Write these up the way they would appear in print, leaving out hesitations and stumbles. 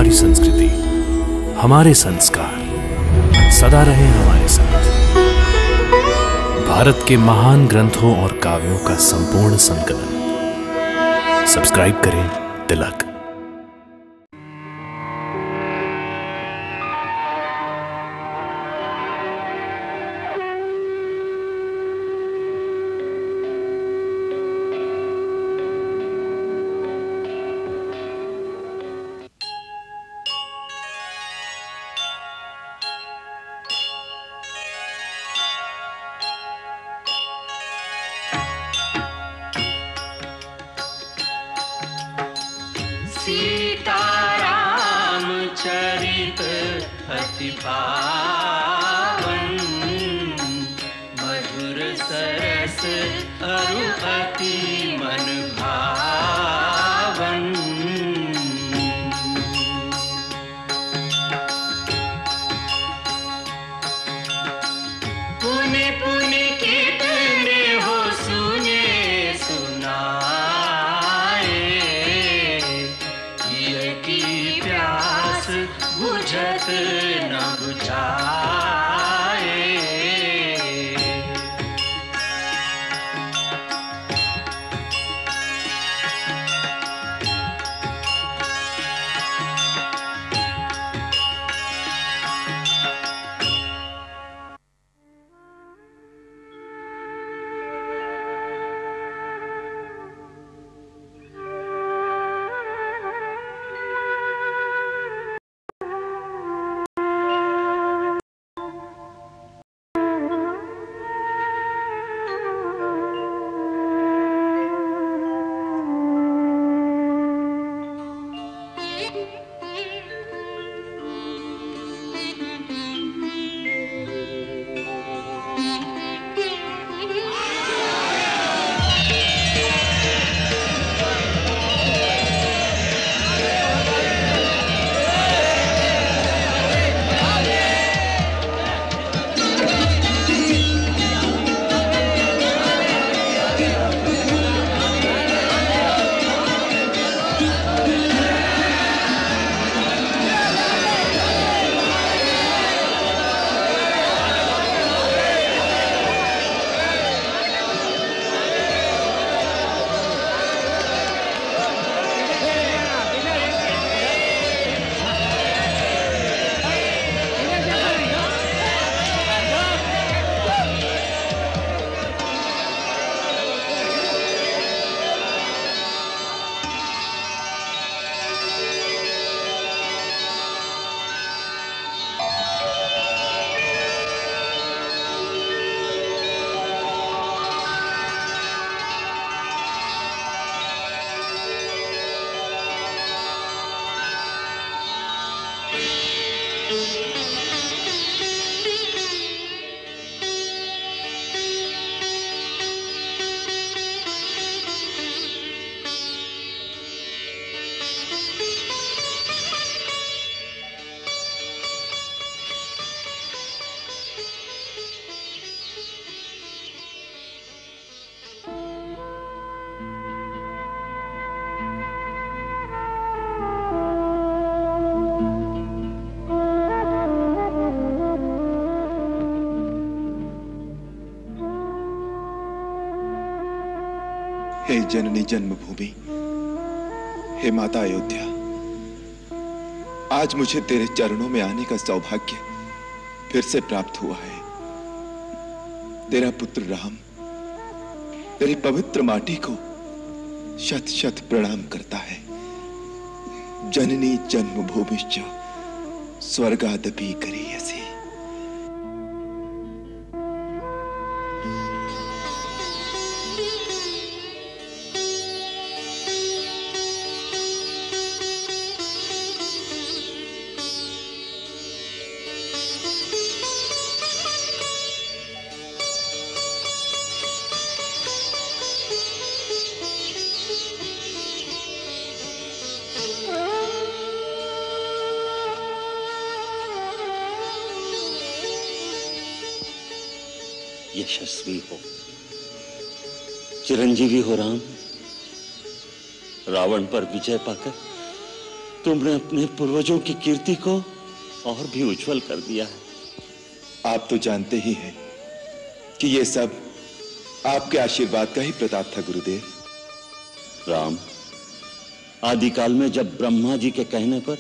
हमारी संस्कृति, हमारे संस्कार सदा रहे हमारे साथ। भारत के महान ग्रंथों और काव्यों का संपूर्ण संकलन। सब्सक्राइब करें तिलक। सीताराम चरित अति पावन, मधुर सरस अरु अति मन भावन। पुनि पुनि कितने हो सुने सुनाए, की प्यास बुझत न बुझाए। हे जननी जन्मभूमि, हे माता अयोध्या, आज मुझे तेरे चरणों में आने का सौभाग्य फिर से प्राप्त हुआ है। तेरा पुत्र राम तेरी पवित्र माटी को शत शत प्रणाम करता है। जननी जन्मभूमिश्च स्वर्गादपि गरीयसी। यशस्वी हो, चिरंजीवी हो राम। रावण पर विजय पाकर तुमने अपने पूर्वजों की कीर्ति को और भी उज्जवल कर दिया है। आप तो जानते ही हैं कि ये सब आपके आशीर्वाद का ही प्रताप था गुरुदेव। राम, आदिकाल में जब ब्रह्मा जी के कहने पर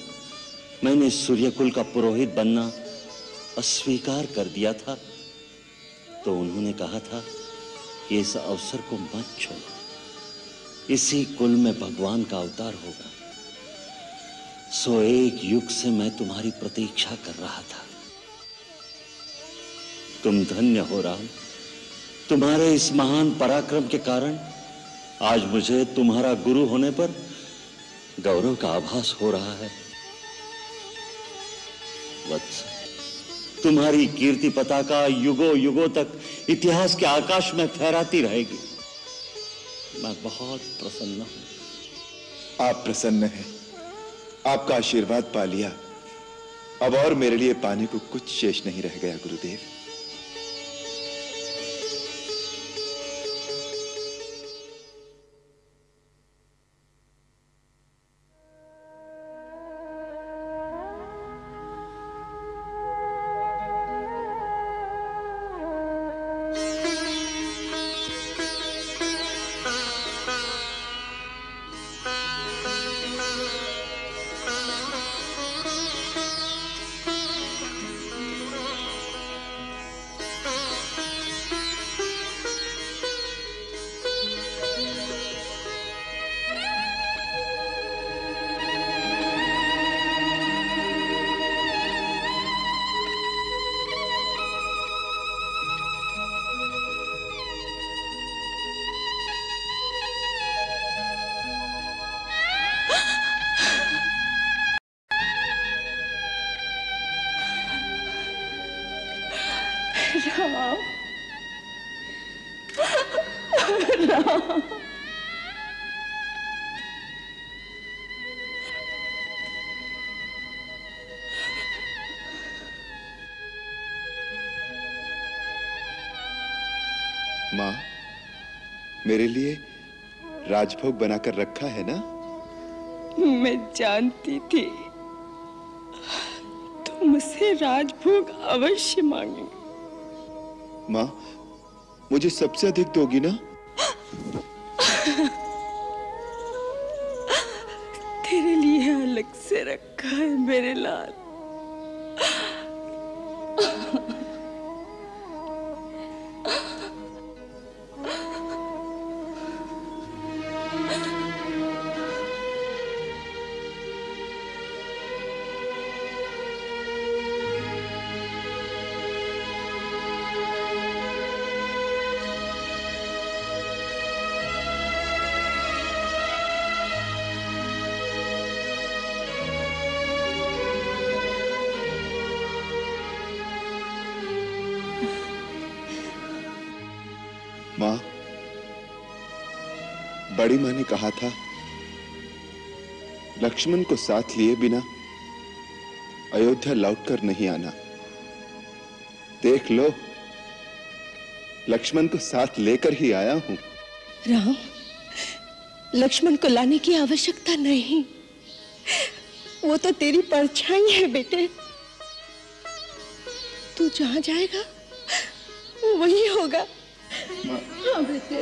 मैंने सूर्यकुल का पुरोहित बनना अस्वीकार कर दिया था, तो उन्होंने कहा था कि इस अवसर को मत छोड़ो, इसी कुल में भगवान का अवतार होगा। सो एक युग से मैं तुम्हारी प्रतीक्षा कर रहा था। तुम धन्य हो राम। तुम्हारे इस महान पराक्रम के कारण आज मुझे तुम्हारा गुरु होने पर गौरव का आभास हो रहा है। वत्स, तुम्हारी कीर्ति पताका युगों युगों तक इतिहास के आकाश में फहराती रहेगी। मैं बहुत प्रसन्न हूं। आप प्रसन्न हैं, आपका आशीर्वाद पा लिया। अब और मेरे लिए पाने को कुछ शेष नहीं रह गया गुरुदेव। मां, मेरे लिए राजभोग बनाकर रखा है ना? मैं जानती थी तुम मुझसे राजभोग अवश्य मांगेंगे। मां, मुझे सबसे अधिक दोगी ना? तेरे लिए अलग से रखा है मेरे लाल। मां, बड़ी मां ने कहा था लक्ष्मण को साथ लिए बिना अयोध्या लौटकर नहीं आना। देख लो, लक्ष्मण को साथ लेकर ही आया हूं। राम, लक्ष्मण को लाने की आवश्यकता नहीं, वो तो तेरी परछाई है बेटे। तू जहां जाएगा वो वही होगा। हाँ बेटे,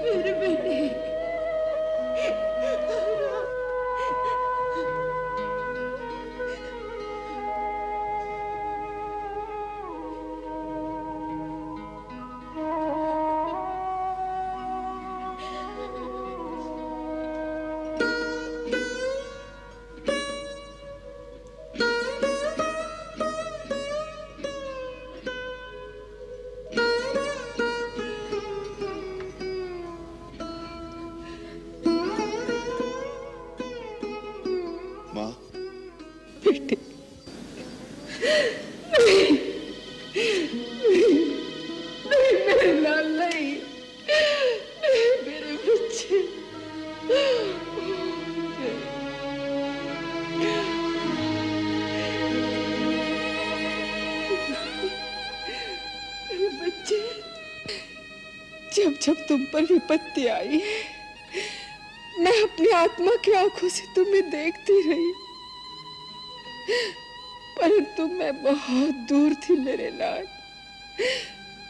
मेरे बेटे। जब जब तुम पर विपत्ति आई, मैं अपनी आत्मा की आंखों से तुम्हें देखती रही, परंतु मैं बहुत दूर थी मेरे लाड।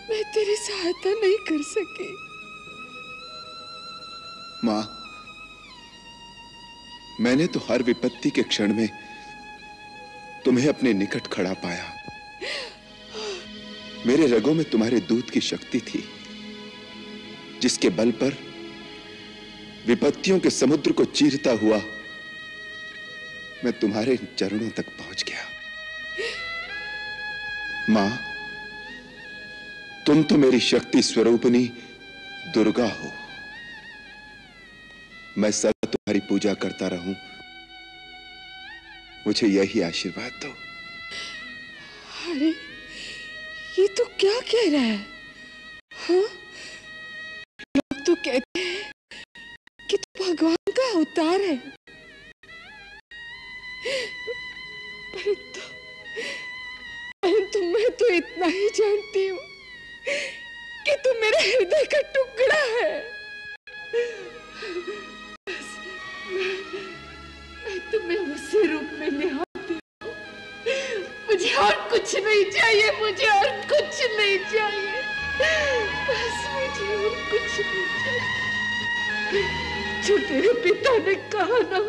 मैं तेरी सहायता नहीं कर सकी। मां, मैंने तो हर विपत्ति के क्षण में तुम्हें अपने निकट खड़ा पाया। मेरे रगों में तुम्हारे दूध की शक्ति थी, जिसके बल पर विपत्तियों के समुद्र को चीरता हुआ मैं तुम्हारे चरणों तक पहुंच गया। मां, तुम तो मेरी शक्ति स्वरूपिणी दुर्गा हो। मैं सदा तुम्हारी पूजा करता रहूं, मुझे यही आशीर्वाद दो। अरे ये तो क्या कह रहा है? हाँ? लोग तो कहते हैं कि तू भगवान का अवतार है, परंतु मैं तो इतना ही जानती हूँ कि तू मेरे हृदय का टुकड़ा है। मैं तुम्हें उसी रूप में निहारती हूँ। मुझे और कुछ नहीं चाहिए, मुझे और कुछ नहीं चाहिए, बस मुझे और कुछ नहीं चाहिए। जो तेरे पिता ने कहा ना,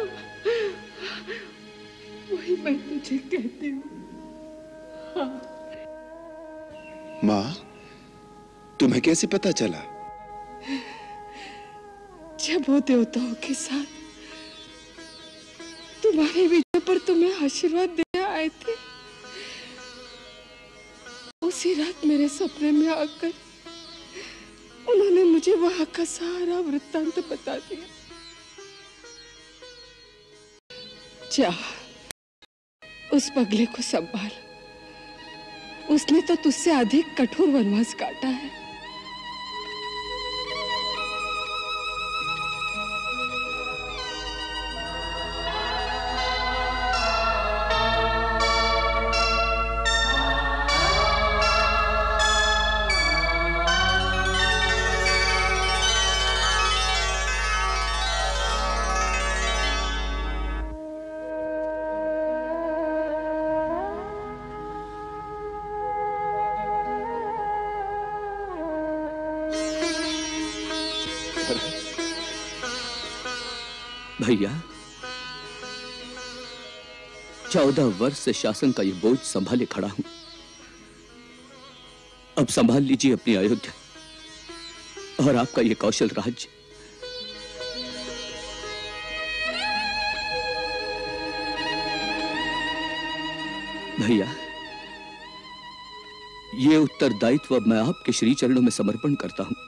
वही मैं तुझे कहती हूँ। हाँ। मां, तुम्हें कैसे पता चला? जब वो देवताओं के साथ तुम्हारे विजय पर तुम्हें आशीर्वाद देने आए थे, उसी रात मेरे सपने में आकर उन्होंने मुझे वहां का सारा वृत्तांत बता दिया। जा, उस पगले को संभाल। उसने तो तुझसे अधिक कठोर वनवास काटा है। भैया, 14 वर्ष से शासन का ये बोझ संभाले खड़ा हूं। अब संभाल लीजिए अपनी अयोध्या और आपका ये कौशल राज्य। भैया, ये उत्तरदायित्व अब मैं आपके श्री चरणों में समर्पण करता हूं,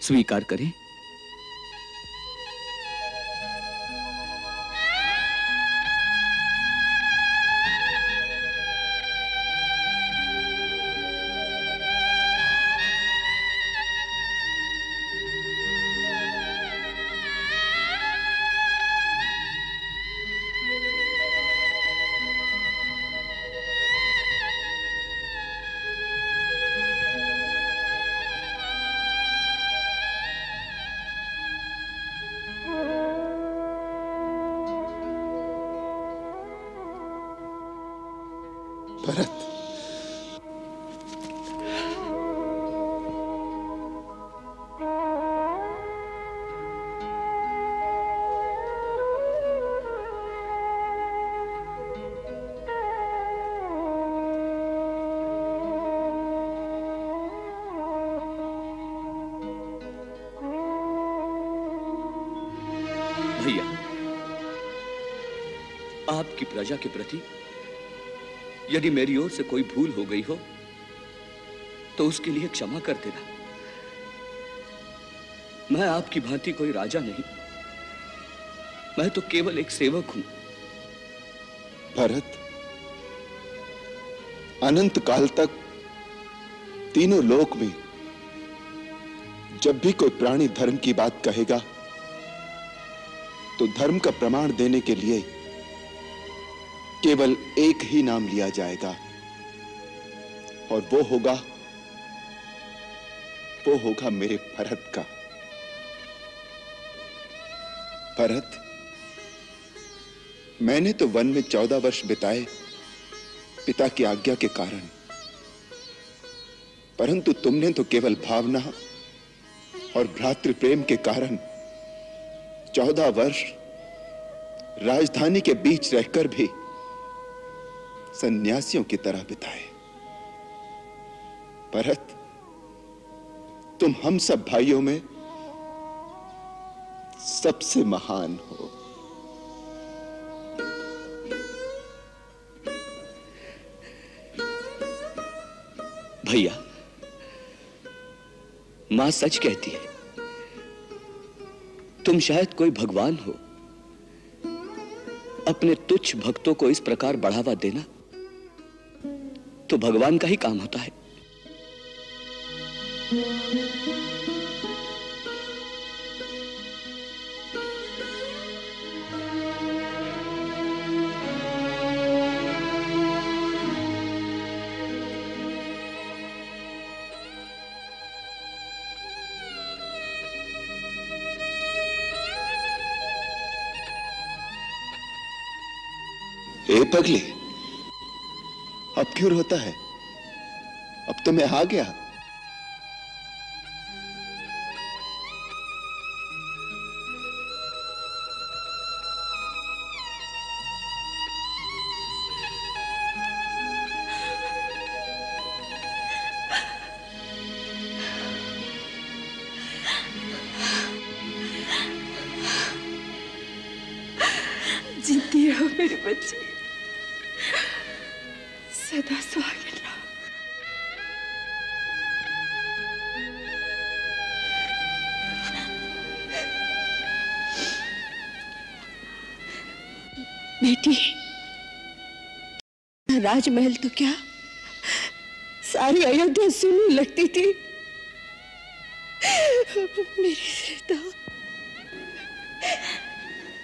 स्वीकार करें। भरत, भैया, आपकी प्रजा के प्रति यदि मेरी ओर से कोई भूल हो गई हो तो उसके लिए क्षमा कर देना। मैं आपकी भांति कोई राजा नहीं, मैं तो केवल एक सेवक हूं। भरत, अनंत काल तक तीनों लोक में जब भी कोई प्राणी धर्म की बात कहेगा तो धर्म का प्रमाण देने के लिए केवल एक ही नाम लिया जाएगा, और वो होगा मेरे भरत का। भरत, मैंने तो वन में 14 वर्ष बिताए पिता की आज्ञा के कारण, परंतु तुमने तो केवल भावना और भ्रातृ प्रेम के कारण 14 वर्ष राजधानी के बीच रहकर भी सन्यासियों की तरह बिताए। भरत, तुम हम सब भाइयों में सबसे महान हो। भैया, मां सच कहती है। तुम शायद कोई भगवान हो। अपने तुच्छ भक्तों को इस प्रकार बढ़ावा देना तो भगवान का ही काम होता है। ए पगली, अब क्यों रोता है? अब तो मैं आ गया। जीती रहो मेरे बच्चे, सदा सुहागिन रहो। बेटी, राजमहल तो क्या सारी अयोध्या सुनने लगती थी। मेरी सीता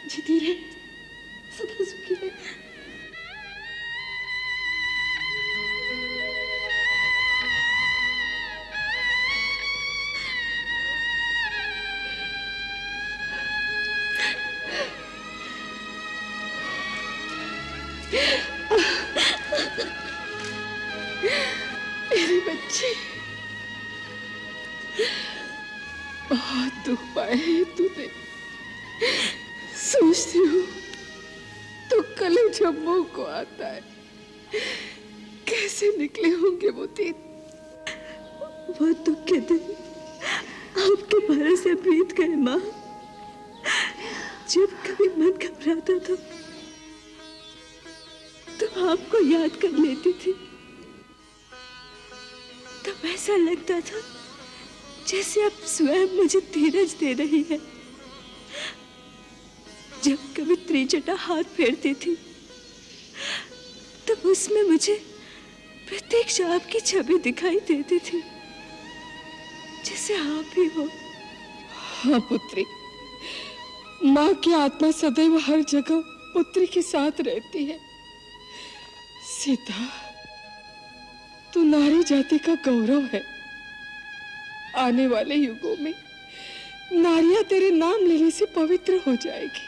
जीती रहे, सदा सुखी रहे। मेरे बच्चे, बहुत दुख पाए है तूने। सोचती हूँ तो कलेजा मुंह को आता है। कैसे निकले होंगे वो दिन? वो दुख के दिन आपके भरोसे बीत गए माँ। जब कभी मन घबराता था तो आपको याद कर लेती थी। तब ऐसा लगता था जैसे आप स्वयं मुझे धीरज दे रही है। जब कभी त्रिजटा हाथ फेरती थी तब उसमें मुझे प्रत्यक्ष आपकी छवि दिखाई देती थी, जैसे आप ही हो। हाँ पुत्री, माँ की आत्मा सदैव हर जगह पुत्री के साथ रहती है। सीता, तू नारी जाति का गौरव है। आने वाले युगों में नारियां तेरे नाम लेने से पवित्र हो जाएगी,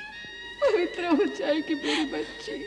पवित्र हो जाएगी मेरी बच्ची।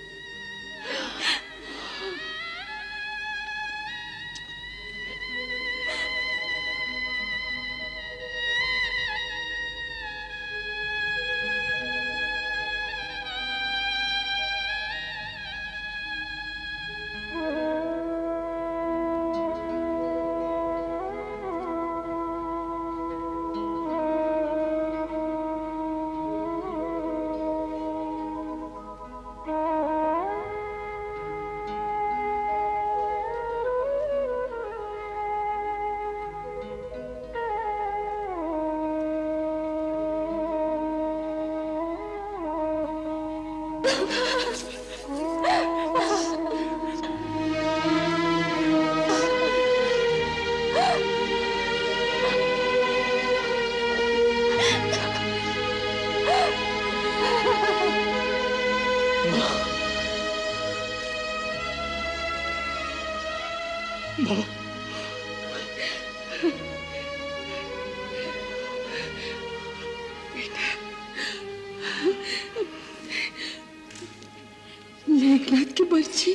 लोकनाथ की बर्छी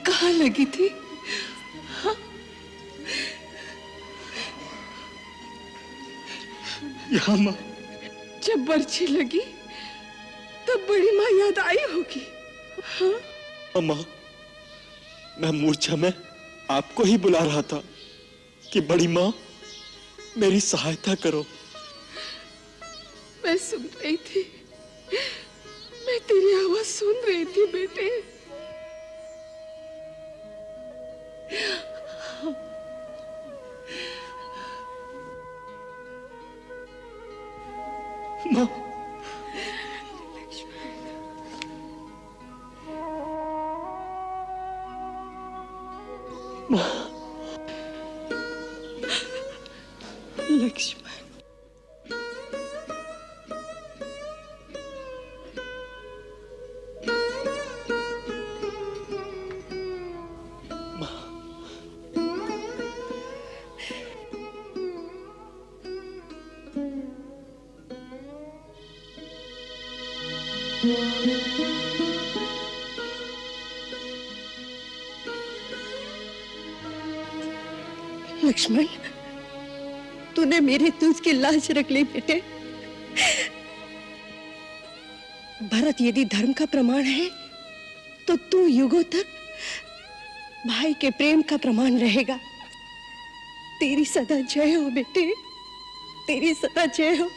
कहाँ लगी थी? हाँ? यहाँ माँ। जब बर्छी लगी तब बड़ी माँ याद आई होगी। हाँ? माँ, मैं मूर्छा में आपको ही बुला रहा था कि बड़ी माँ मेरी सहायता करो। मैं सुन रही थी, मैं तेरी आवाज सुन रही थी बेटे। माँ, लक्ष्मण, लक्ष्मण, तूने मेरे तुझ की लाज रख ली बेटे। भरत यदि धर्म का प्रमाण है तो तू युगों तक भाई के प्रेम का प्रमाण रहेगा। तेरी सदा जय हो बेटे, तेरी सदा जय हो।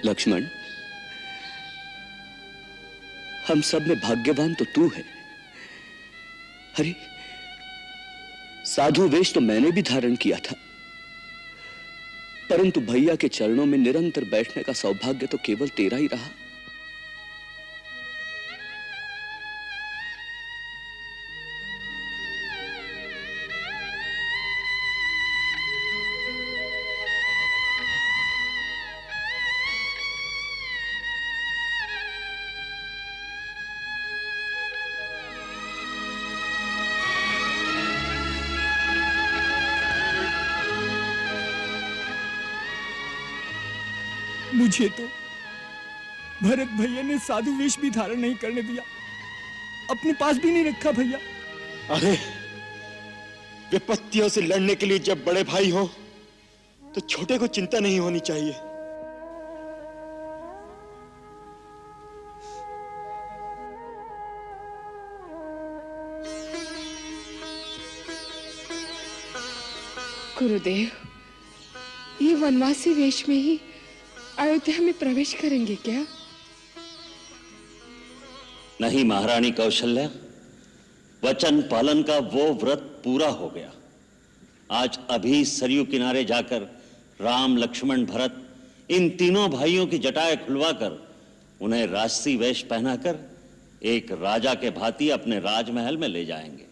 लक्ष्मण, हम सब में भाग्यवान तो तू है। अरे, साधु वेश तो मैंने भी धारण किया था, परंतु भैया के चरणों में निरंतर बैठने का सौभाग्य तो केवल तेरा ही रहा। मुझे तो भरत भैया ने साधु वेश भी धारण नहीं करने दिया, अपने पास भी नहीं रखा भैया। अरे, विपत्तियों से लड़ने के लिए जब बड़े भाई हो तो छोटे को चिंता नहीं होनी चाहिए। गुरुदेव, ये वनवासी वेश में ही अयोध्या में प्रवेश करेंगे क्या? नहीं महारानी कौशल्या, वचन पालन का वो व्रत पूरा हो गया। आज अभी सरयू किनारे जाकर राम, लक्ष्मण, भरत इन तीनों भाइयों की जटाएं खुलवाकर उन्हें राजसी वेश पहनाकर एक राजा के भांति अपने राजमहल में ले जाएंगे।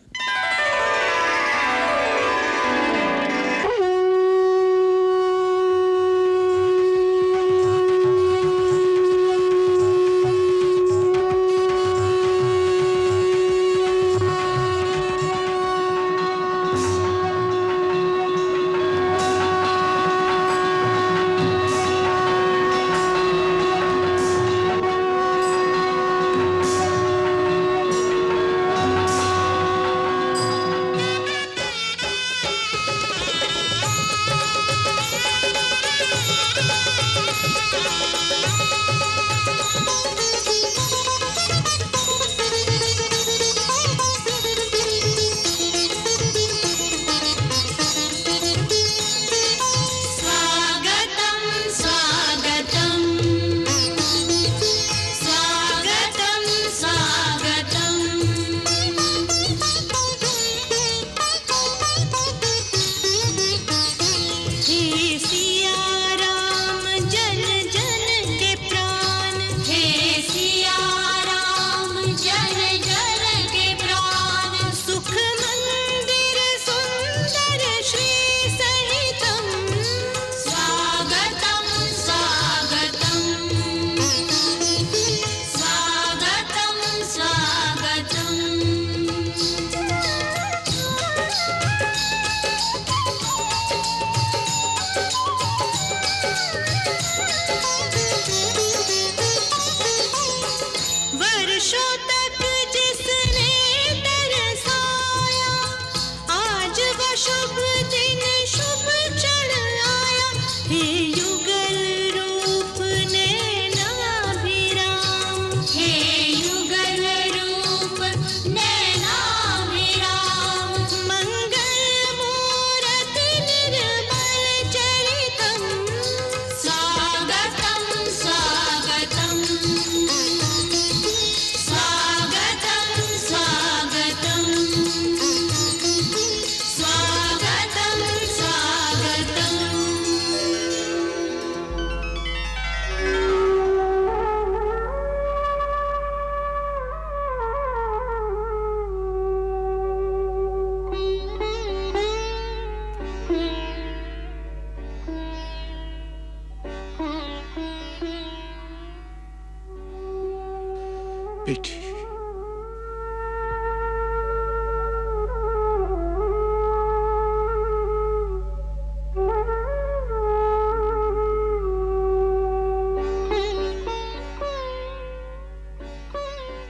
बेटी,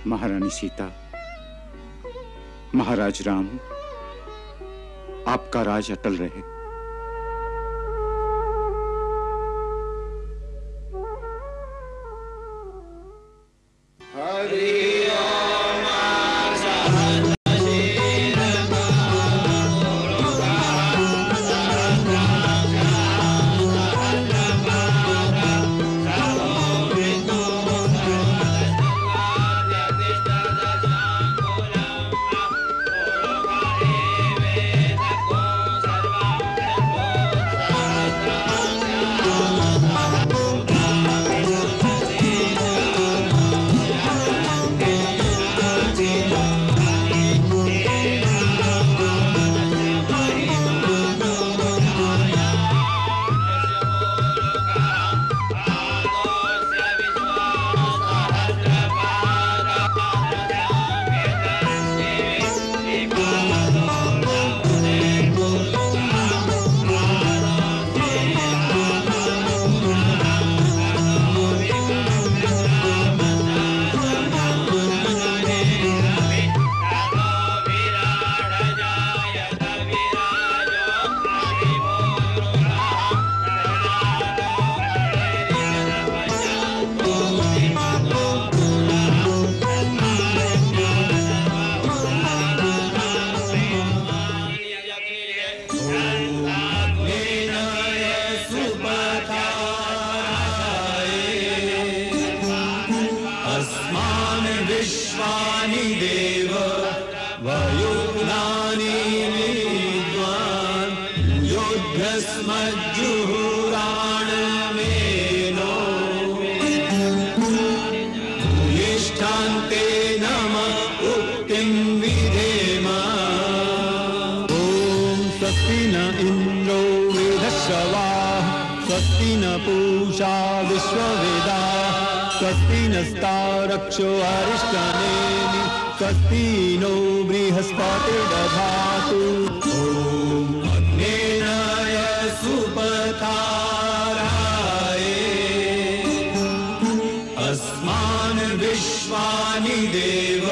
महारानी सीता, महाराज राम, आपका राज अटल रहे। रक्षो अरिष्टनेमि स्वस्ति नो बृहस्पतिर्दधातु। ॐ अग्नेनाय सुपथाराय अस्मान् विश्वानि देव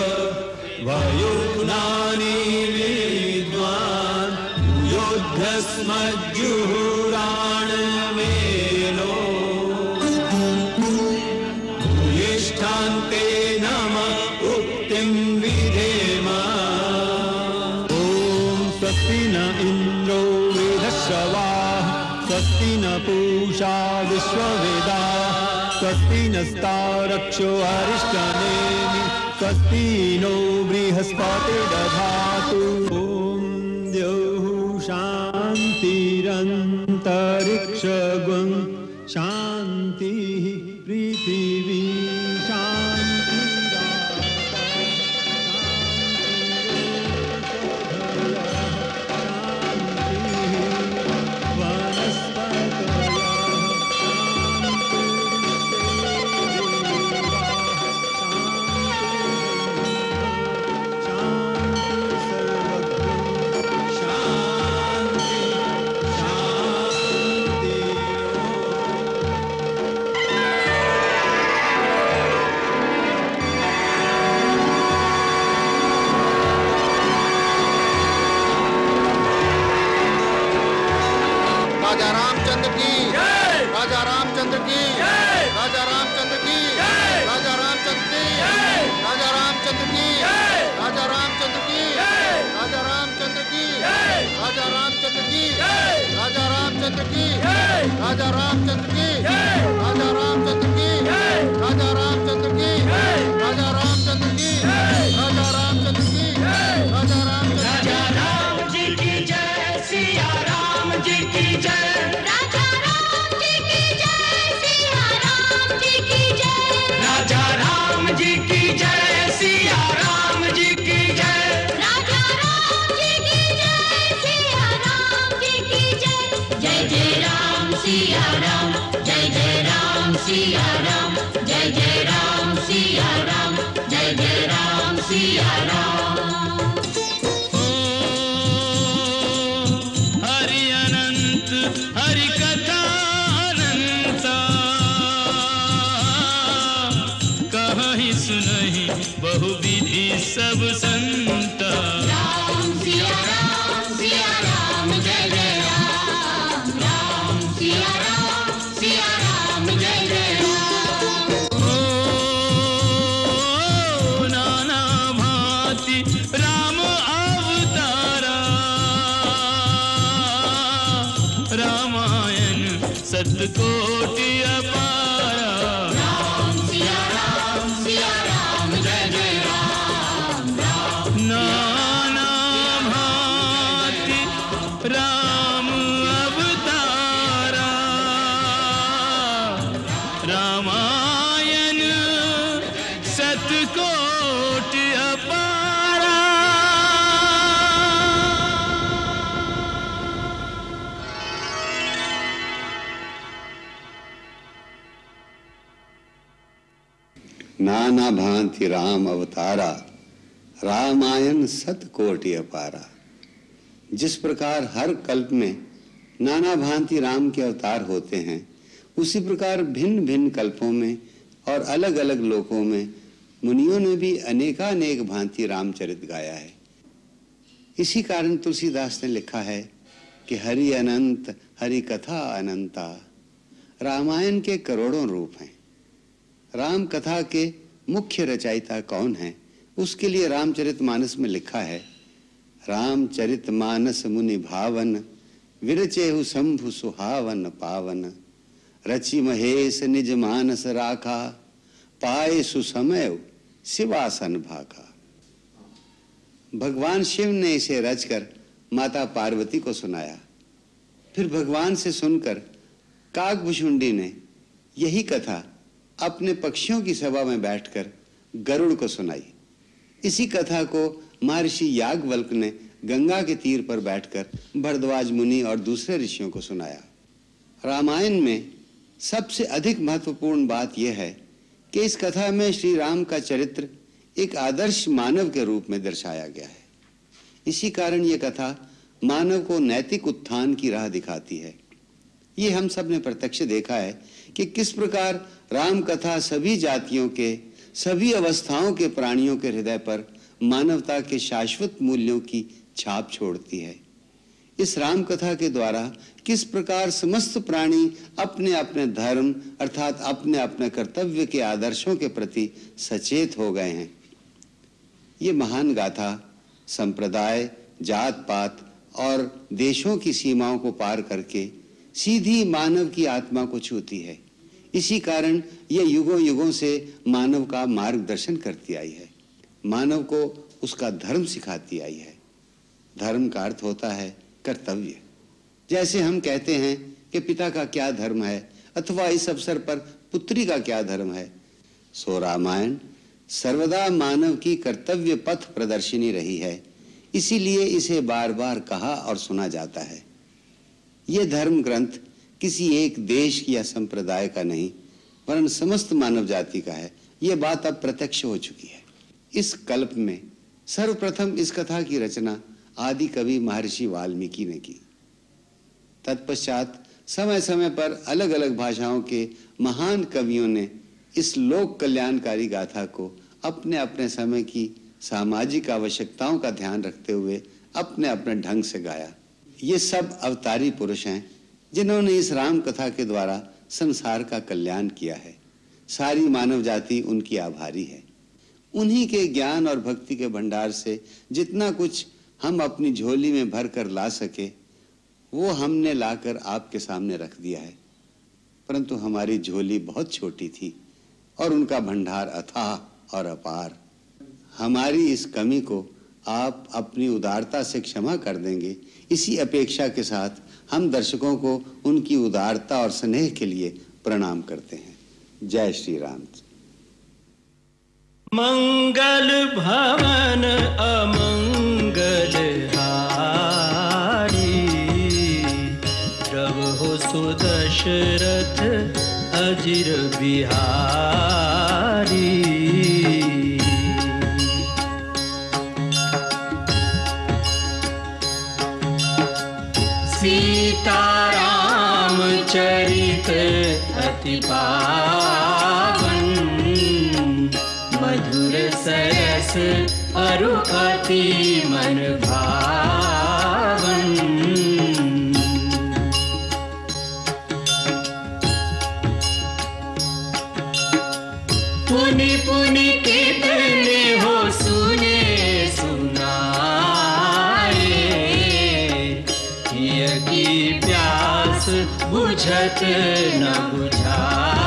वयुनानि विद्वान् युद्धस्मज्जुहुराणमेनो भूयिष्ठान्ते नमः उक्तिं विधेम। ॐ स्वस्ति न इन्द्रो वृधश्रवाः स्वस्ति न पूषा विश्ववेदाः स्वस्ति नस्तारक्षो अरिष्टनेमि स्वस्ति नो बृहस्पतिर्दधातु। ॐ द्यौः शान्तिरन्तरिक्षगुं शान्तिः पृथिवी शांति कहीं सुनहि बहुविधि सब संता। राम सिया राम जय जय राम, राम सिया राम जय जय राम। ओ नाना भांति राम अवतारा, रामायण सतकोटि अपारा। राम सिया राम जय जय राम, राम नाना भांति राम अवतारा, रामायण सतकोटि अपारा। नाना भांति राम अवतारा, रामायण सतकोटि अपारा। जिस प्रकार हर कल्प में नाना भांति राम के अवतार होते हैं, उसी प्रकार भिन्न भिन्न कल्पों में और अलग अलग लोकों में मुनियों ने भी अनेकानेक भांति रामचरित गाया है। इसी कारण तुलसीदास ने लिखा है कि हरि अनंत हरि कथा अनंता। रामायण के करोड़ों रूप हैं। राम कथा के मुख्य रचयिता कौन है, उसके लिए रामचरितमानस में लिखा है, रामचरितमानस मुनि भावन, विरचेहु शंभु सुहावन पावन। रचि महेश निज मानस राखा, पाए सुसमय शिवासन भाखा। भगवान शिव ने इसे रचकर माता पार्वती को सुनाया। फिर भगवान से सुनकर काकभुशुंडी ने यही कथा अपने पक्षियों की सभा में बैठकर गरुड़ को सुनाई। इसी कथा को महर्षि याज्ञवल्क्य ने गंगा के तीर पर बैठकर भरद्वाज मुनि और दूसरे ऋषियों को सुनाया। रामायण में सबसे अधिक महत्वपूर्ण बात यह है कि इस कथा में श्री राम का चरित्र एक आदर्श मानव के रूप में दर्शाया गया है। इसी कारण यह कथा मानव को नैतिक उत्थान की राह दिखाती है। ये हम सब ने प्रत्यक्ष देखा है कि किस प्रकार राम कथा सभी जातियों के, सभी अवस्थाओं के प्राणियों के हृदय पर मानवता के शाश्वत मूल्यों की छाप छोड़ती है। इस राम कथा के द्वारा किस प्रकार समस्त प्राणी अपने अपने धर्म अर्थात अपने अपने कर्तव्य के आदर्शों के प्रति सचेत हो गए हैं। ये महान गाथा संप्रदाय, जात पात और देशों की सीमाओं को पार करके सीधी मानव की आत्मा को छूती है। इसी कारण यह युगों युगों से मानव का मार्गदर्शन करती आई है, मानव को उसका धर्म सिखाती आई है। धर्म का अर्थ होता है कर्तव्य। जैसे हम कहते हैं कि पिता का क्या धर्म है अथवा इस अवसर पर पुत्री का क्या धर्म है, सो रामायण सर्वदा मानव की कर्तव्य पथ प्रदर्शिनी रही है। इसीलिए इसे बार बार कहा और सुना जाता है। यह धर्म ग्रंथ किसी एक देश या संप्रदाय का नहीं वरन समस्त मानव जाति का है। यह बात अब प्रत्यक्ष हो चुकी है। इस कल्प में सर्वप्रथम इस कथा की रचना आदि कवि महर्षि वाल्मीकि ने की। तत्पश्चात समय समय पर अलग अलग भाषाओं के महान कवियों ने इस लोक कल्याणकारी गाथा को अपने अपने समय की सामाजिक आवश्यकताओं का ध्यान रखते हुए अपने अपने ढंग से गाया। ये सब अवतारी पुरुष हैं जिन्होंने इस राम कथा के द्वारा संसार का कल्याण किया है। सारी मानव जाति उनकी आभारी है। उन्हीं के ज्ञान और भक्ति के भंडार से जितना कुछ हम अपनी झोली में भर कर ला सके वो हमने लाकर आपके सामने रख दिया है। परंतु हमारी झोली बहुत छोटी थी और उनका भंडार अथाह और अपार। हमारी इस कमी को आप अपनी उदारता से क्षमा कर देंगे, इसी अपेक्षा के साथ हम दर्शकों को उनकी उदारता और स्नेह के लिए प्रणाम करते हैं। जय श्री राम। मंगल भवन अमंगल हारी, प्रभु सुदशरथ अजिर बिहारी। सीताराम चरित अति पावन, रस अरु अति मन भावन। पुनि पुनि कितने हो सुने सुनाए, हिय की प्यास बुझत न बुझाए।